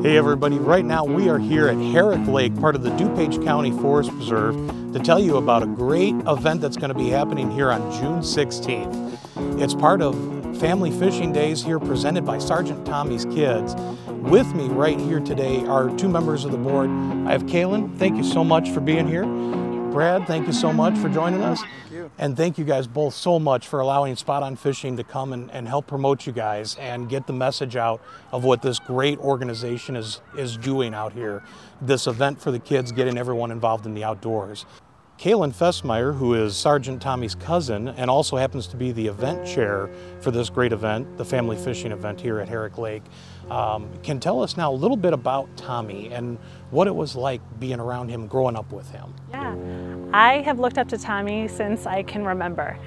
Hey everybody, right now we are here at Herrick Lake, part of the DuPage County Forest Preserve, to tell you about a great event that's going to be happening here on June 16th. It's part of Family Fishing Days here presented by Sergeant Tommy's Kids. With me right here today are two members of the board. I have Kaylin, thank you so much for being here. Brad, thank you so much for joining us. And thank you guys both so much for allowing Spot On Fishing to come and help promote you guys and get the message out of what this great organization is doing out here. This event for the kids, getting everyone involved in the outdoors. Kaylin Festmeyer, who is Sergeant Tommy's cousin and also happens to be the event chair for this great event, the family fishing event here at Herrick Lake, can tell us now a little bit about Tommy and what it was like being around him, growing up with him. Yeah, I have looked up to Tommy since I can remember.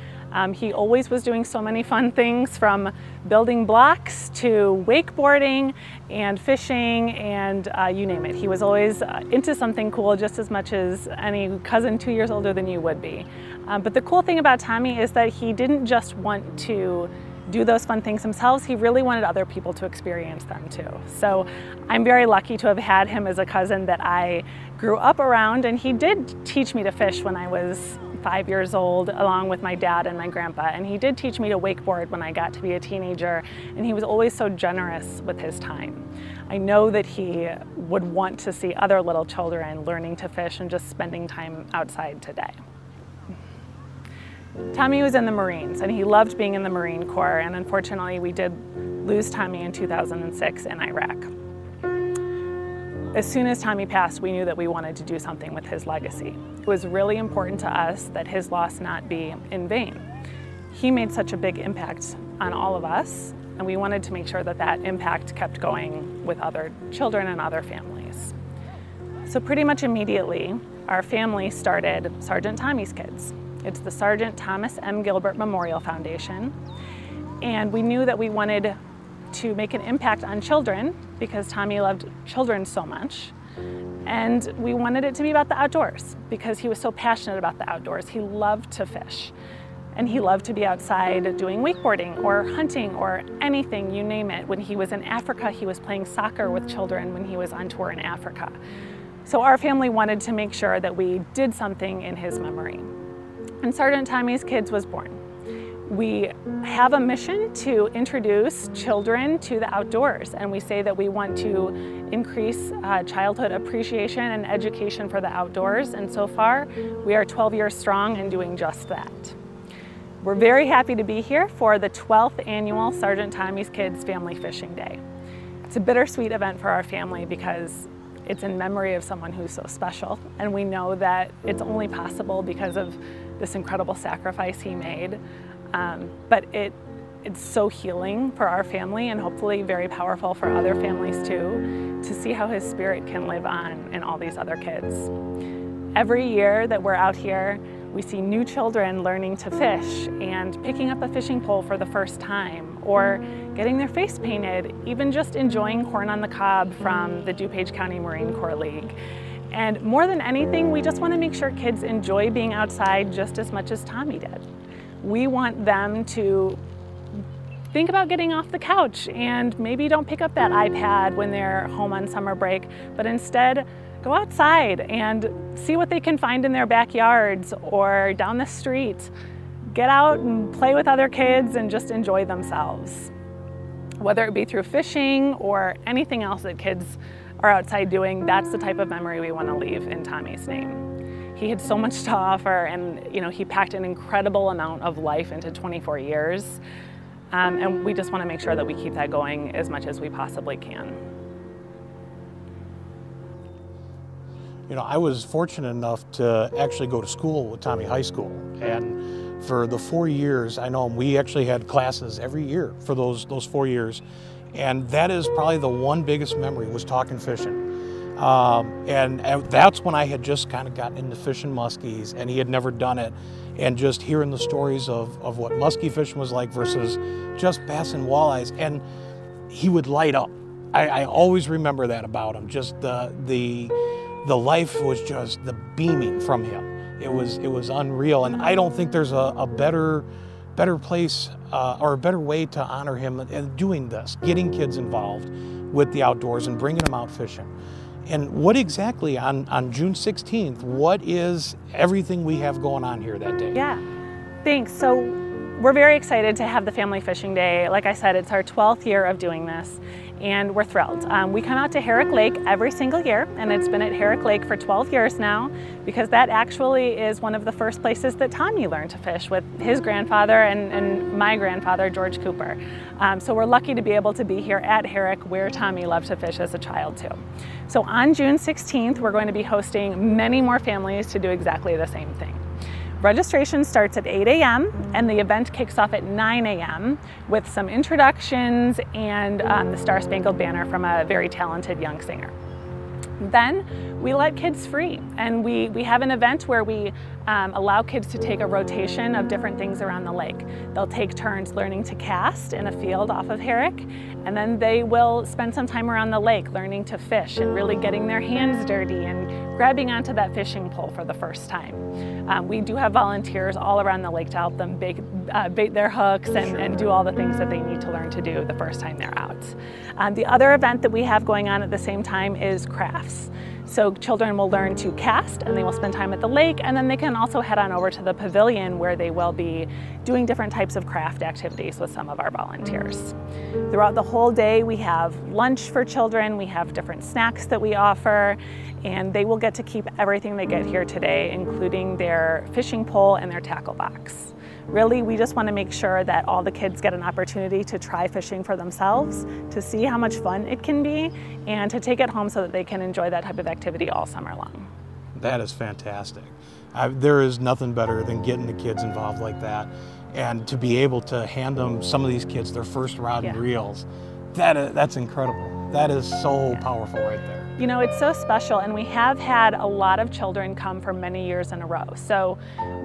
He always was doing so many fun things, from building blocks to wakeboarding and fishing and you name it. He was always into something cool, just as much as any cousin 2 years older than you would be. But the cool thing about Tommy is that he didn't just want to do those fun things himself, he really wanted other people to experience them too. So I'm very lucky to have had him as a cousin that I grew up around, and he did teach me to fish when I was 5 years old, along with my dad and my grandpa, and he did teach me to wakeboard when I got to be a teenager, and he was always so generous with his time. I know that he would want to see other little children learning to fish and just spending time outside today. Tommy was in the Marines, and he loved being in the Marine Corps, and unfortunately we did lose Tommy in 2006 in Iraq. As soon as Tommy passed, we knew that we wanted to do something with his legacy. It was really important to us that his loss not be in vain. He made such a big impact on all of us, and we wanted to make sure that that impact kept going with other children and other families. So pretty much immediately, our family started Sergeant Tommy's Kids. It's the Sergeant Thomas M. Gilbert Memorial Foundation, and we knew that we wanted to make an impact on children because Tommy loved children so much, and we wanted it to be about the outdoors because he was so passionate about the outdoors. He loved to fish, and he loved to be outside doing wakeboarding or hunting or anything, you name it. When he was in Africa, he was playing soccer with children when he was on tour in Africa. So our family wanted to make sure that we did something in his memory. And Sergeant Tommy's Kids was born. We have a mission to introduce children to the outdoors, and we say that we want to increase childhood appreciation and education for the outdoors, and so far we are 12 years strong and doing just that. We're very happy to be here for the 12th annual Sergeant Tommy's Kids Family Fishing Day. It's a bittersweet event for our family because it's in memory of someone who's so special, and we know that it's only possible because of this incredible sacrifice he made. But it's so healing for our family, and hopefully very powerful for other families too, to see how his spirit can live on in all these other kids. Every year that we're out here, we see new children learning to fish and picking up a fishing pole for the first time, or getting their face painted, even just enjoying corn on the cob from the DuPage County Marine Corps League. And more than anything, we just want to make sure kids enjoy being outside just as much as Tommy did. We want them to think about getting off the couch and maybe don't pick up that iPad when they're home on summer break, but instead go outside and see what they can find in their backyards or down the street. Get out and play with other kids and just enjoy themselves. Whether it be through fishing or anything else that kids are outside doing, that's the type of memory we want to leave in Tommy's name. He had so much to offer, and he packed an incredible amount of life into 24 years. And we just want to make sure that we keep that going as much as we possibly can. I was fortunate enough to actually go to school with Tommy High School, and for the 4 years, I know we actually had classes every year for those 4 years, and that is probably the one biggest memory, was talking fishing. And that's when I had just kind of gotten into fishing muskies, and he had never done it, and just hearing the stories of what muskie fishing was like versus just bass and walleyes, and he would light up. I always remember that about him. Just the life was just the beaming from him. It was unreal, and I don't think there's a better place or a better way to honor him in doing this, getting kids involved, with the outdoors and bringing them out fishing. And what exactly on June 16th, what is everything we have going on here that day? Yeah, thanks. So we're very excited to have the Family Fishing Day. Like I said, it's our 12th year of doing this, and we're thrilled. We come out to Herrick Lake every single year, and it's been at Herrick Lake for 12 years now, because that actually is one of the first places that Tommy learned to fish with his grandfather and my grandfather, George Cooper. So we're lucky to be able to be here at Herrick, where Tommy loved to fish as a child too. So on June 16th, we're going to be hosting many more families to do exactly the same thing. Registration starts at 8 a.m. and the event kicks off at 9 a.m. with some introductions and the Star Spangled Banner from a very talented young singer. Then we let kids free, and we have an event where we allow kids to take a rotation of different things around the lake. They'll take turns learning to cast in a field off of Herrick, and then they will spend some time around the lake learning to fish and really getting their hands dirty and grabbing onto that fishing pole for the first time. We do have volunteers all around the lake to help them bait their hooks and do all the things that they need to learn to do the first time they're out. The other event that we have going on at the same time is crafts. So children will learn to cast, and they will spend time at the lake, and then they can also head on over to the pavilion where they will be doing different types of craft activities with some of our volunteers. Throughout the whole day, we have lunch for children, we have different snacks that we offer, and they will get to keep everything they get here today, including their fishing pole and their tackle box. Really, we just want to make sure that all the kids get an opportunity to try fishing for themselves, to see how much fun it can be, and to take it home so that they can enjoy that type of activity all summer long. That is fantastic. There is nothing better than getting the kids involved like that, and to be able to hand them, some of these kids, their first rod and reels. That's incredible. That is so powerful right there. You know, it's so special, and we have had a lot of children come for many years in a row. So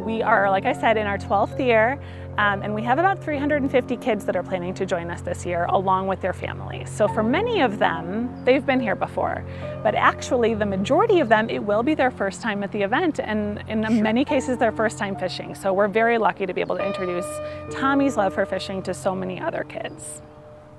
we are, like I said, in our 12th year, and we have about 350 kids that are planning to join us this year, along with their families. So for many of them, they've been here before, but actually the majority of them, it will be their first time at the event, and in many cases, their first time fishing. So we're very lucky to be able to introduce Tommy's love for fishing to so many other kids.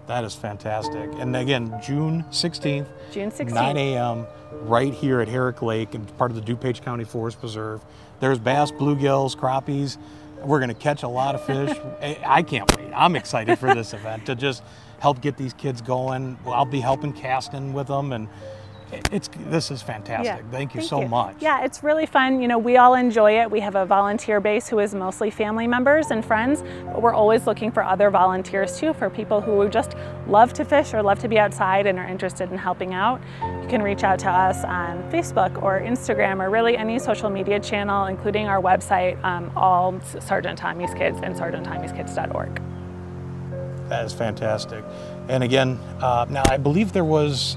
That is fantastic. And again, June 16th, June 16th. 9 a.m. right here at Herrick Lake, and part of the DuPage County Forest Preserve. There's bass, bluegills, crappies. We're going to catch a lot of fish. I can't wait. I'm excited for this event to just help get these kids going. I'll be helping casting with them, and this is fantastic. Yeah, thank you so much. Yeah, it's really fun. You know, we all enjoy it. We have a volunteer base who is mostly family members and friends, but we're always looking for other volunteers too, for people who just love to fish or love to be outside and are interested in helping out. You can reach out to us on Facebook or Instagram or really any social media channel, including our website, all Sergeant Tommy's Kids and sergeanttommyskids.org. That is fantastic. And again, now I believe there was,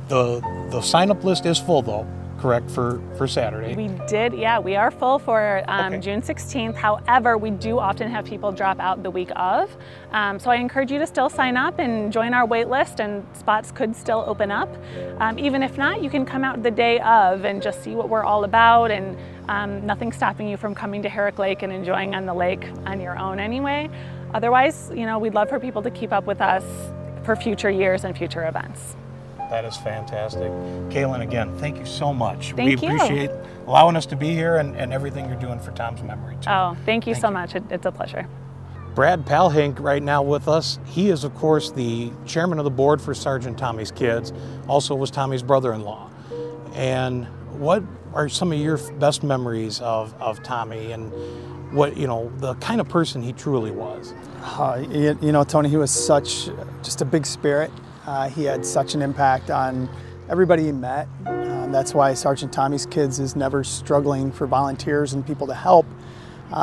the sign-up list is full though, correct, for Saturday? We did, yeah, we are full for June 16th. However, we do often have people drop out the week of. So I encourage you to still sign up and join our wait list, and spots could still open up. Even if not, you can come out the day of and just see what we're all about, and nothing stopping you from coming to Herrick Lake and enjoying on the lake on your own anyway. Otherwise, you know, we'd love for people to keep up with us for future years and future events. That is fantastic. Kaylin, again, thank you so much. Thank you. We appreciate allowing us to be here and everything you're doing for Tom's memory too. Oh, thank you so much. It's a pleasure. Brad Palhink right now with us. He is, of course, the chairman of the board for Sergeant Tommy's Kids, also was Tommy's brother-in-law. And what are some of your best memories of Tommy, and what, you know, the kind of person he truly was? You know, Tony, he was just a big spirit. He had such an impact on everybody he met. That's why Sergeant Tommy's Kids is never struggling for volunteers and people to help,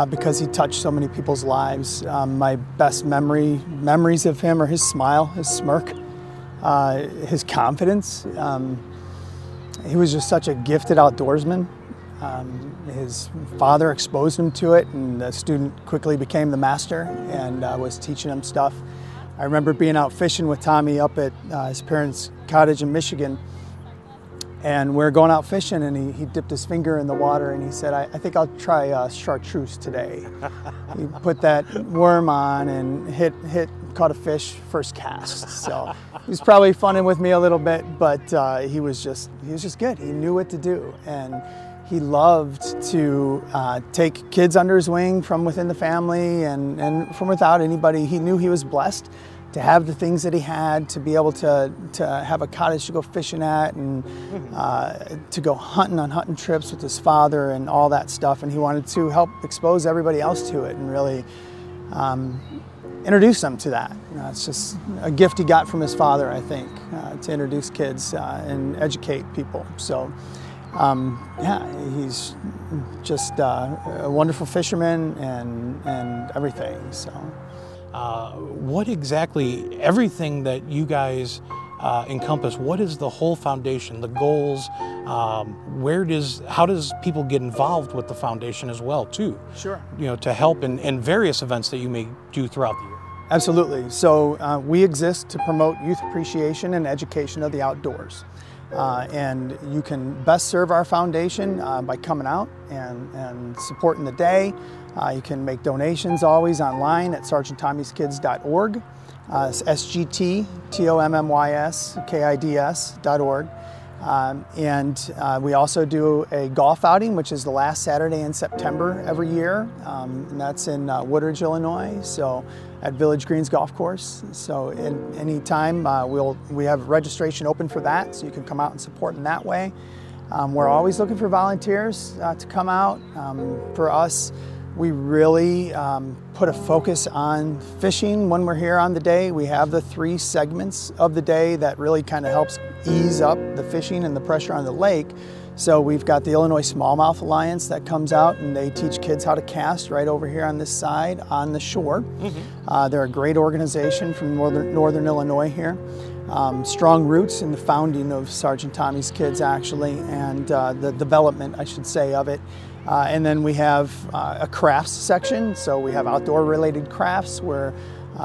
because he touched so many people's lives. My best memories of him are his smile, his smirk, his confidence. He was just such a gifted outdoorsman. His father exposed him to it, and the student quickly became the master and was teaching him stuff. I remember being out fishing with Tommy up at his parents' cottage in Michigan, and we were going out fishing, and he dipped his finger in the water and he said, I think I'll try chartreuse today. He put that worm on and hit caught a fish first cast. So he was probably funning with me a little bit, but he was just good. He knew what to do, and he loved to take kids under his wing from within the family and from without anybody. He knew he was blessed to have the things that he had, to be able to have a cottage to go fishing at, and to go hunting on hunting trips with his father and all that stuff. And he wanted to help expose everybody else to it and really introduce them to that. It's just a gift he got from his father, I think, to introduce kids and educate people. So yeah, he's just a wonderful fisherman and everything. So. What exactly, everything that you guys encompass, what is the whole foundation, the goals, how does people get involved with the foundation as well too? Sure. You know, to help in various events that you may do throughout the year. Absolutely. So we exist to promote youth appreciation and education of the outdoors. And you can best serve our foundation by coming out and supporting the day. You can make donations always online at sergeanttommyskids.org, SGTTOMMYSKIDS.org. And we also do a golf outing, which is the last Saturday in September every year, and that's in Woodridge, Illinois, so at Village Greens Golf Course. So any time we have registration open for that, so you can come out and support in that way. We're always looking for volunteers to come out. For us, we really put a focus on fishing when we're here on the day. We have the 3 segments of the day that really kind of helps ease up the fishing and the pressure on the lake. So we've got the Illinois Smallmouth Alliance that comes out and they teach kids how to cast right over here on this side on the shore. Mm-hmm. They're a great organization from northern Illinois here. Strong roots in the founding of Sergeant Tommy's Kids, actually, and the development, I should say, of it. And then we have a crafts section, so we have outdoor related crafts where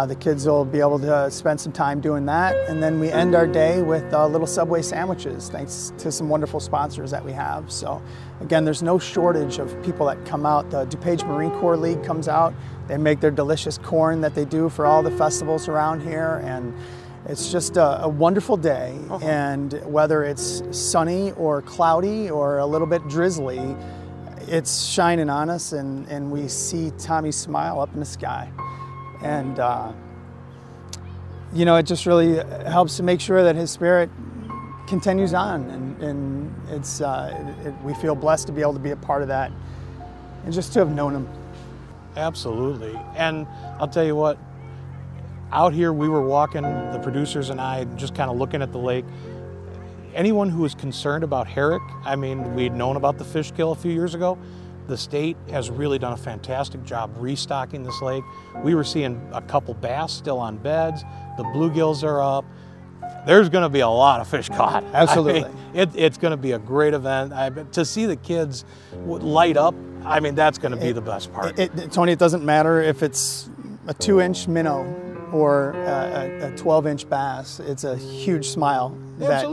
the kids will be able to spend some time doing that. And then we end our day with little Subway sandwiches, thanks to some wonderful sponsors that we have. So again, there's no shortage of people that come out. The DuPage Marine Corps League comes out. They make their delicious corn that they do for all the festivals around here. And it's just a wonderful day. Uh-huh. And whether it's sunny or cloudy or a little bit drizzly, it's shining on us, and we see Tommy's smile up in the sky. And, you know, it just really helps to make sure that his spirit continues on. And it's, we feel blessed to be able to be a part of that and just to have known him. Absolutely. And I'll tell you what, out here we were walking, the producers and I, just kind of looking at the lake. Anyone who is concerned about herrick, I mean, we'd known about the fish kill a few years ago. The state has really done a fantastic job restocking this lake. We were seeing a couple bass still on beds. The bluegills are up. There's going to be a lot of fish caught. Absolutely. I mean, it's going to be a great event. To see the kids light up, I mean, that's going to be the best part. Tony, it doesn't matter if it's a 2-inch minnow or a 12-inch bass. It's a huge smile that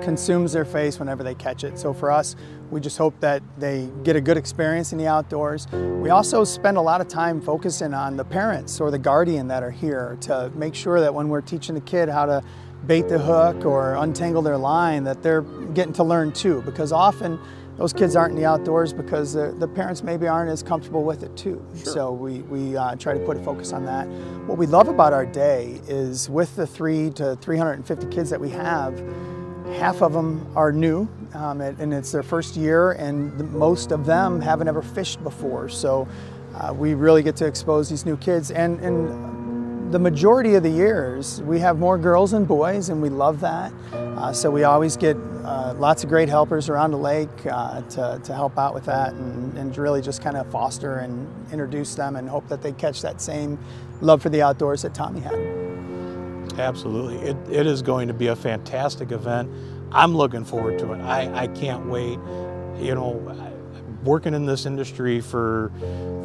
consumes their face whenever they catch it. So for us, we just hope that they get a good experience in the outdoors. We also spend a lot of time focusing on the parents or the guardian that are here to make sure that when we're teaching the kid how to bait the hook or untangle their line, that they're getting to learn too, because often those kids aren't in the outdoors because the parents maybe aren't as comfortable with it too. Sure. So we try to put a focus on that. What we love about our day is with the 300 to 350 kids that we have, half of them are new, and it's their first year, and most of them haven't ever fished before. So we really get to expose these new kids. And the majority of the years, we have more girls than boys, and we love that. So we always get lots of great helpers around the lake to help out with that, and really just kind of foster and introduce them and hope that they catch that same love for the outdoors that Tommy had. Absolutely. It is going to be a fantastic event. I'm looking forward to it. I can't wait. You know, working in this industry for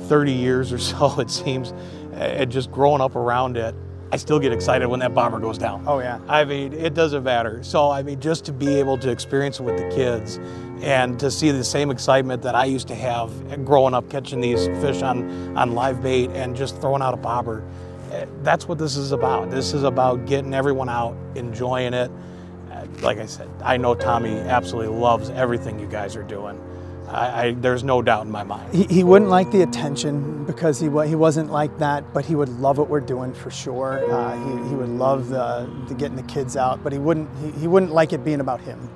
30 years or so, it seems, and just growing up around it, I still get excited when that bomber goes down. Oh yeah. I mean, it doesn't matter. So I mean, just to be able to experience it with the kids and to see the same excitement that I used to have growing up catching these fish on live bait and just throwing out a bobber, That's what this is about. This is about getting everyone out, enjoying it. Like I said, I know Tommy absolutely loves everything you guys are doing. There's no doubt in my mind. He wouldn't like the attention because he wasn't like that, but he would love what we're doing for sure. He would love the getting the kids out, but he wouldn't like it being about him.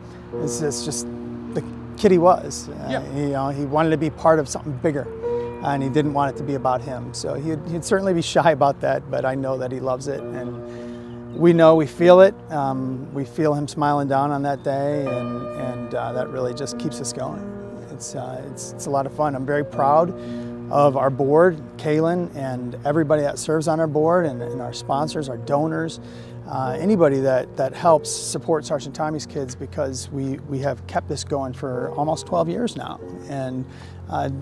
It's just the kid he was. He wanted to be part of something bigger, and he didn't want it to be about him. So he'd certainly be shy about that, but I know that he loves it, and we feel it. We feel him smiling down on that day, and that really just keeps us going. It's a lot of fun. I'm very proud of our board, Kaylin, and everybody that serves on our board, and our sponsors, our donors, anybody that helps support Sergeant Tommy's kids, because we have kept this going for almost 12 years now, and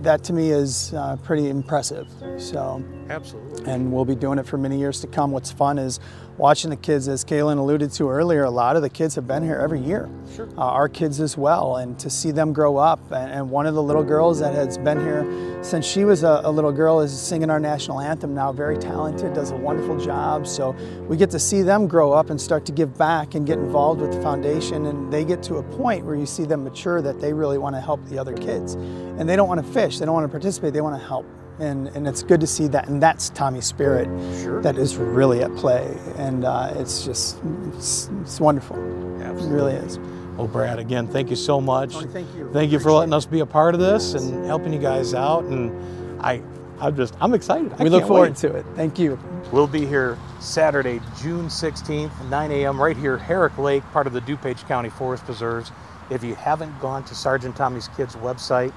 that to me is pretty impressive. So absolutely. And we'll be doing it for many years to come. What's fun is watching the kids, as Kaylin alluded to earlier. A lot of the kids have been here every year. Sure. Our kids as well, and to see them grow up. And one of the little girls that has been here since she was a little girl is singing our national anthem now. Very talented, does a wonderful job. So we get to see them grow up and start to give back and get involved with the foundation. And they get to a point where you see them mature, that they really want to help the other kids. And they don't want to fish, they don't want to participate, they want to help. And it's good to see that, and that's Tommy's spirit. Sure. That is really at play, and it's wonderful. Absolutely. It really is. Well, Brad, again, thank you so much. Tony, thank you. Thank you for letting us be a part of this and helping you guys out, and I'm excited. We look forward to it. Thank you. We'll be here Saturday, June 16th, 9 a.m. right here, Herrick Lake, part of the DuPage County Forest Preserves. If you haven't gone to Sergeant Tommy's Kids website,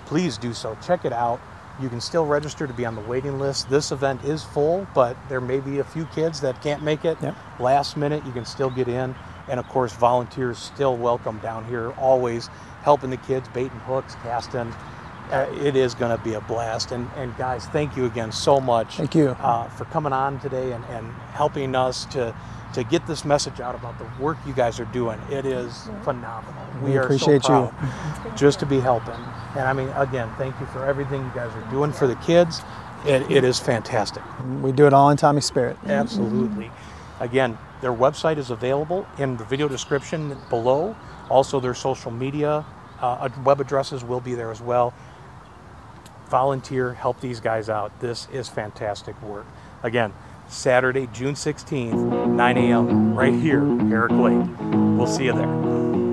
please do so. Check it out. You can still register to be on the waiting list. This event is full, but there may be a few kids that can't make it. Yep. Last minute, you can still get in. And of course, volunteers still welcome down here, always helping the kids, baiting hooks, casting. It is going to be a blast. And guys, thank you again so much. Thank you. For coming on today and helping us to get this message out about the work you guys are doing. It is phenomenal. We appreciate so proud you just to be helping. And I mean, again, thank you for everything you guys are doing for the kids. It is fantastic. We do it all in Tommy's spirit. Absolutely. Again, their website is available in the video description below. Also, their social media web addresses will be there as well. Volunteer, help these guys out. This is fantastic work. Again, Saturday, June 16th, 9 a.m. right here, Herrick Lake. We'll see you there.